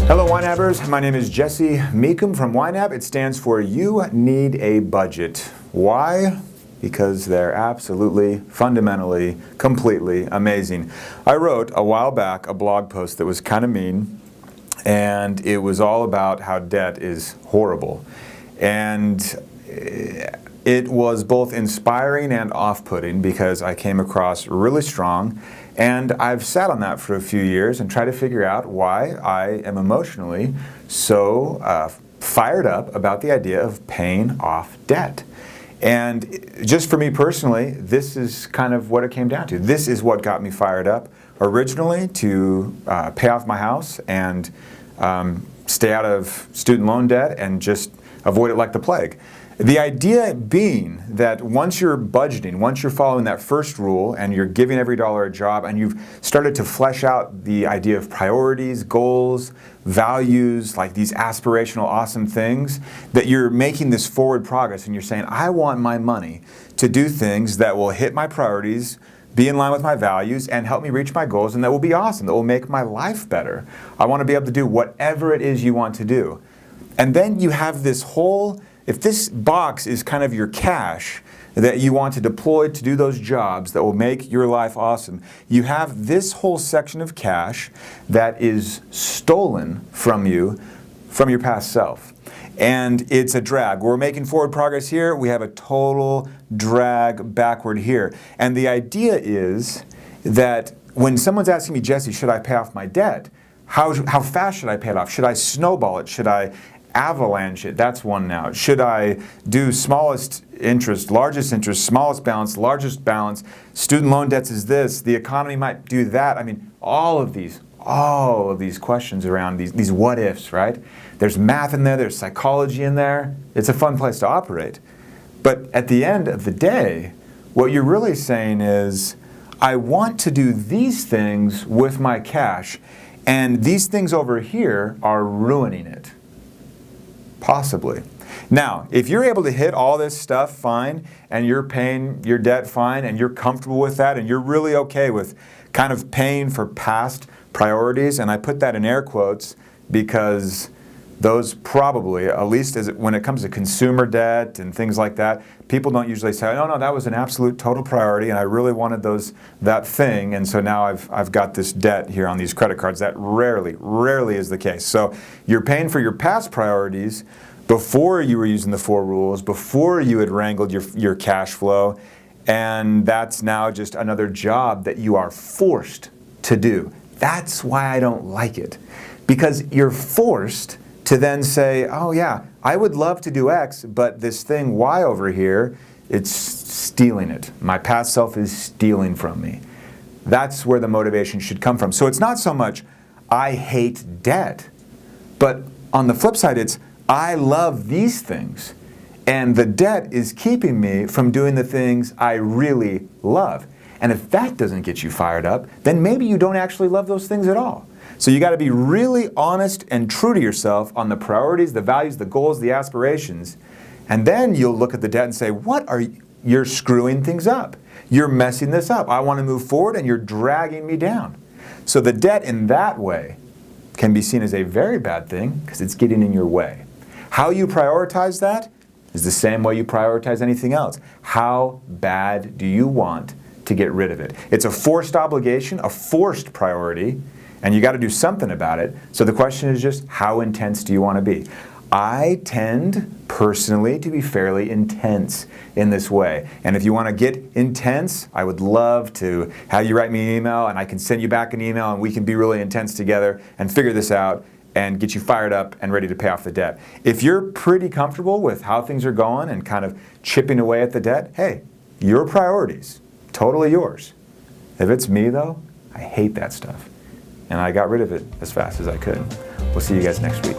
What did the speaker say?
Hello YNABers, my name is Jesse Meekum from YNAB. It stands for You Need a Budget. Why? Because they're absolutely, fundamentally, completely amazing. I wrote a while back a blog post that was kind of mean, and it was all about how debt is horrible. And it was both inspiring and off-putting because I came across really strong, and I've sat on that for a few years and tried to figure out why I am emotionally so fired up about the idea of paying off debt. And just for me personally, this is kind of what it came down to. This is what got me fired up originally to pay off my house and stay out of student loan debt and just avoid it like the plague. The idea being that once you're budgeting, once you're following that first rule and you're giving every dollar a job and you've started to flesh out the idea of priorities, goals, values, like these aspirational awesome things, that you're making this forward progress and you're saying, I want my money to do things that will hit my priorities, be in line with my values, and help me reach my goals, and that will be awesome, that will make my life better. I want to be able to do whatever it is you want to do. And then you have this whole, if this box is kind of your cash that you want to deploy to do those jobs that will make your life awesome, you have this whole section of cash that is stolen from you, from your past self. And it's a drag. We're making forward progress here, we have a total drag backward here. And the idea is that when someone's asking me, Jesse, should I pay off my debt? How fast should I pay it off? Should I snowball it? Should I avalanche it? That's one now. Should I do smallest interest, smallest balance, largest balance? Student loan debts is this. The economy might do that. I mean, all of these questions around these what ifs, right? There's math in there, there's psychology in there. It's a fun place to operate. But at the end of the day, what you're really saying is, I want to do these things with my cash, and these things over here are ruining it. Possibly. Now, if you're able to hit all this stuff fine, and you're paying your debt fine, and you're comfortable with that, and you're really okay with kind of paying for past priorities, and I put that in air quotes because those probably, at least when it comes to consumer debt and things like that, people don't usually say, oh no, that was an absolute total priority and I really wanted that thing, and so now I've got this debt here on these credit cards. That rarely is the case. So you're paying for your past priorities before you were using the 4 rules, before you had wrangled your cash flow, and that's now just another job that you are forced to do. That's why I don't like it, because you're forced to then say, oh yeah, I would love to do X, but this thing Y over here, it's stealing it. My past self is stealing from me. That's where the motivation should come from. So it's not so much, I hate debt, but on the flip side, it's, I love these things, and the debt is keeping me from doing the things I really love. And if that doesn't get you fired up, then maybe you don't actually love those things at all. So you got to be really honest and true to yourself on the priorities, the values, the goals, the aspirations, and then you'll look at the debt and say, you're screwing things up. You're messing this up. I want to move forward and you're dragging me down. So the debt in that way can be seen as a very bad thing because it's getting in your way. How you prioritize that is the same way you prioritize anything else. How bad do you want to get rid of it? It's a forced obligation, a forced priority, and you got to do something about it. So the question is just, how intense do you want to be? I tend personally to be fairly intense in this way. And if you want to get intense, I would love to have you write me an email and I can send you back an email and we can be really intense together and figure this out and get you fired up and ready to pay off the debt. If you're pretty comfortable with how things are going and kind of chipping away at the debt, hey, your priorities, totally yours. If it's me though, I hate that stuff. And I got rid of it as fast as I could. We'll see you guys next week.